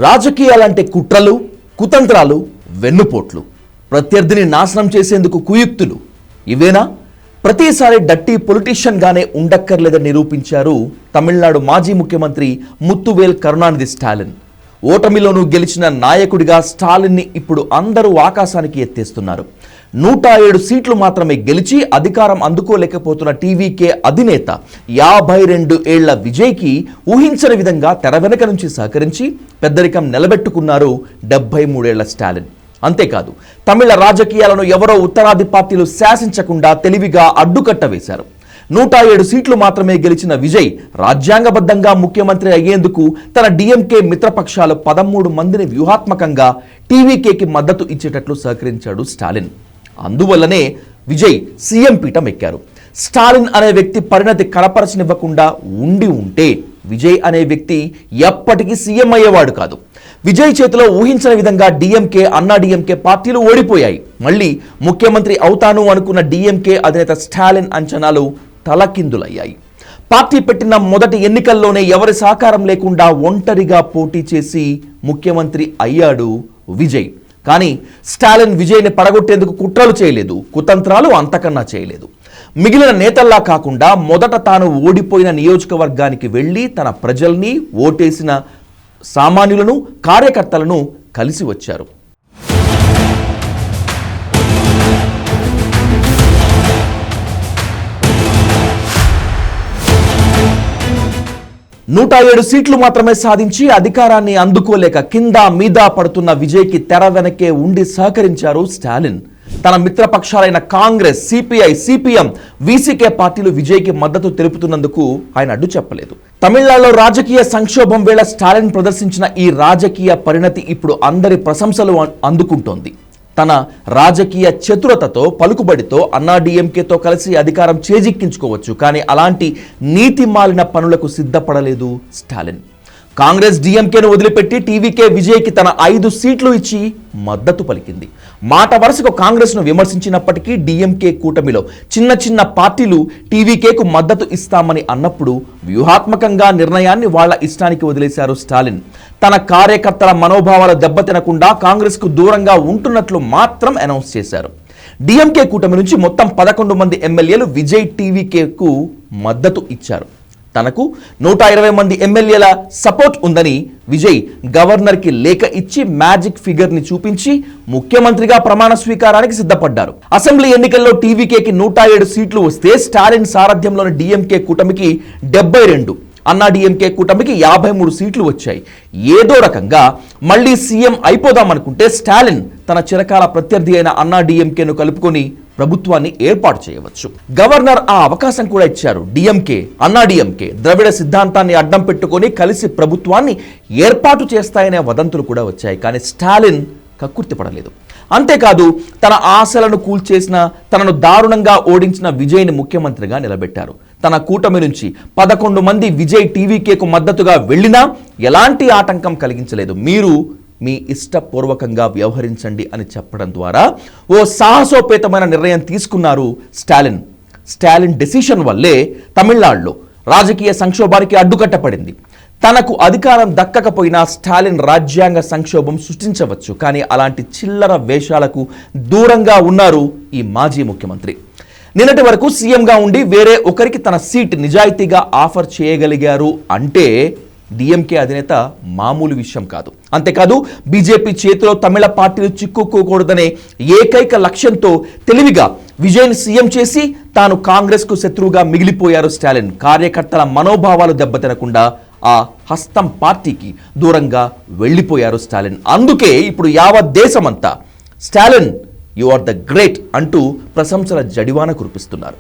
రాజకీయాలంటే కుట్రలు, కుతంత్రాలు, వెన్నుపోట్లు, ప్రత్యర్థిని నాశనం చేసేందుకు కుయుక్తులు ఇవేనా? ప్రతిసారి డట్టి పొలిటీషియన్ గానే ఉండక్కర్లేదని నిరూపించారు తమిళనాడు మాజీ ముఖ్యమంత్రి ముత్తువేల్ కరుణానిధి స్టాలిన్. ఓటమిలోనూ గెలిచిన నాయకుడిగా స్టాలిన్ని ఇప్పుడు అందరూ ఆకాశానికి ఎత్తేస్తున్నారు. 107 సీట్లు మాత్రమే గెలిచి అధికారం అందుకోలేకపోతున్న టీవీకే అధినేత 52 ఏళ్ల విజయ్కి ఊహించని విధంగా తెర వెనక నుంచి సహకరించి పెద్దరికం నిలబెట్టుకున్నారు 73 ఏళ్ల స్టాలిన్. అంతేకాదు, తమిళ రాజకీయాలను ఎవరో ఉత్తరాది పార్టీలు శాసించకుండా తెలివిగా అడ్డుకట్ట వేశారు. 107 సీట్లు మాత్రమే గెలిచిన విజయ్ రాజ్యాంగబద్ధంగా ముఖ్యమంత్రి అయ్యేందుకు తన డిఎంకే మిత్రపక్షాలు 13 మందిని వ్యూహాత్మకంగా టీవీకేకి మద్దతు ఇచ్చేటట్లు సహకరించాడు స్టాలిన్. అందువల్లనే విజయ్ సీఎం పీఠం ఎక్కారు. స్టాలిన్ అనే వ్యక్తి పరిణతి కనపరచనివ్వకుండా ఉంటే విజయ్ అనే వ్యక్తి ఎప్పటికీ సీఎం అయ్యేవాడు కాదు. విజయ్ చేతిలో ఊహించని విధంగా డిఎంకే, అన్నా డిఎంకే పార్టీలు ఓడిపోయాయి. మళ్ళీ ముఖ్యమంత్రి అవుతాను అనుకున్న డిఎంకే అధినేత స్టాలిన్ అంచనాలు తలకిందులయ్యాయి. పార్టీ పెట్టిన మొదటి ఎన్నికల్లోనే ఎవరి సహకారం లేకుండా ఒంటరిగా పోటీ చేసి ముఖ్యమంత్రి అయ్యాడు విజయ్. కానీ స్టాలిన్ విజయ్ని పడగొట్టేందుకు కుట్రలు చేయలేదు, కుతంత్రాలు అంతకన్నా చేయలేదు. మిగిలిన నేతల్లా కాకుండా మొదట తాను ఓడిపోయిన నియోజకవర్గానికి వెళ్ళి తన ప్రజల్ని, ఓటేసిన సామాన్యులను, కార్యకర్తలను కలిసి వచ్చారు. నూట 7 సీట్లు మాత్రమే సాధించి అధికారాన్ని అందుకోలేక కింద మీద పడుతున్న విజయ్కి తెర వెనకే ఉండి సహకరించారు స్టాలిన్. తన మిత్రపక్షాలైన కాంగ్రెస్, సిపిఐ, సిపిఎం, వీసీకే పార్టీలు విజయ్కి మద్దతు తెలుపుతున్నందుకు ఆయన అడ్డు చెప్పలేదు. తమిళనాడులో రాజకీయ సంక్షోభం వేళ స్టాలిన్ ప్రదర్శించిన ఈ రాజకీయ పరిణతి ఇప్పుడు అందరి ప్రశంసలు అందుకుంటోంది. తన రాజకీయ చతురతతో, పలుకుబడితో అన్నా డిఎంకేతో కలిసి అధికారం చేజిక్కించుకోవచ్చు. కానీ అలాంటి నీతి మాలిన పనులకు సిద్ధపడలేదు స్టాలిన్. కాంగ్రెస్ డిఎంకేను వదిలిపెట్టి టీవీకే విజయ్కి తన 5 సీట్లు ఇచ్చి మద్దతు పలికింది. మాట వరుసకు కాంగ్రెస్ను విమర్శించినప్పటికీ డిఎంకే కూటమిలో చిన్న చిన్న పార్టీలు టీవీకేకు మద్దతు ఇస్తామని అన్నప్పుడు వ్యూహాత్మకంగా నిర్ణయాన్ని వాళ్ల ఇష్టానికి వదిలేశారు స్టాలిన్. తన కార్యకర్తల మనోభావాలు దెబ్బతినకుండా కాంగ్రెస్కు దూరంగా ఉంటున్నట్లు మాత్రం అనౌన్స్ చేశారు. డిఎంకే కూటమి నుంచి మొత్తం 11 మంది ఎమ్మెల్యేలు విజయ్ టీవీకేకు మద్దతు ఇచ్చారు. తనకు 120 మంది ఎమ్మెల్యేల సపోర్ట్ ఉందని విజయ్ గవర్నర్కి లేఖ ఇచ్చి మ్యాజిక్ ఫిగర్ని చూపించి ముఖ్యమంత్రిగా ప్రమాణ స్వీకారానికి సిద్ధపడ్డారు. అసెంబ్లీ ఎన్నికల్లో టీవీకేకి 107 సీట్లు వస్తే స్టాలిన్ సారథ్యంలోని డిఎంకే కూటమికి 72, అన్నా డిఎంకే కూటమికి 53 సీట్లు వచ్చాయి. ఏదో రకంగా మళ్ళీ సీఎం అయిపోదామనుకుంటే స్టాలిన్ తన చిరకాల ప్రత్యర్థి అయిన అన్నా డిఎంకేను కలుపుకొని ప్రభుత్వాన్ని ఏర్పాటు చేయవచ్చు. గవర్నర్ ఆ అవకాశం కూడా ఇచ్చారు. డిఎంకే, అన్నా డిఎంకే ద్రవిడ సిద్ధాంతాన్ని అడ్డం పెట్టుకొని కలిసి ప్రభుత్వాన్ని ఏర్పాటు చేస్తాయనే వదంతులు కూడా వచ్చాయి. కానీ స్టాలిన్ కక్కుర్తిపడలేదు. అంతేకాదు, తన ఆశలను కూల్చేసిన, తనను దారుణంగా ఓడించిన విజయ్ని ముఖ్యమంత్రిగా నిలబెట్టారు. తన కూటమి నుంచి 11 మంది విజయ్ టీవీకేకు మద్దతుగా వెళ్ళినా ఎలాంటి ఆటంకం కలిగించలేదు. మీరు మీ ఇష్టపూర్వకంగా వ్యవహరించండి అని చెప్పడం ద్వారా ఓ సాహసోపేతమైన నిర్ణయం తీసుకున్నారు స్టాలిన్. స్టాలిన్ డెసిషన్ వల్లే తమిళనాడులో రాజకీయ సంక్షోభానికి అడ్డుకట్టపడింది. తనకు అధికారం దక్కకపోయినా స్టాలిన్ రాజ్యాంగ సంక్షోభం సృష్టించవచ్చు. కానీ అలాంటి చిల్లర వేషాలకు దూరంగా ఉన్నారు ఈ మాజీ ముఖ్యమంత్రి. నిన్నటి వరకు సీఎంగా ఉండి వేరే ఒకరికి తన సీట్ నిజాయితీగా ఆఫర్ చేయగలిగారు అంటే డిఎంకే అధినేత మామూలు విషయం కాదు. అంతేకాదు, బీజేపీ చేతిలో తమిళ పార్టీలు చిక్కుకోకూడదనే ఏకైక లక్ష్యంతో తెలివిగా విజయ్ని సీఎం చేసి తాను కాంగ్రెస్కు శత్రువుగా మిగిలిపోయారు స్టాలిన్. కార్యకర్తల మనోభావాలు దెబ్బతినకుండా ఆ హస్తం పార్టీకి దూరంగా వెళ్ళిపోయారు స్టాలిన్. అందుకే ఇప్పుడు యావత్ దేశమంతా Stalin, you are the great అంటూ ప్రశంసల జడివాన కురిపిస్తున్నారు.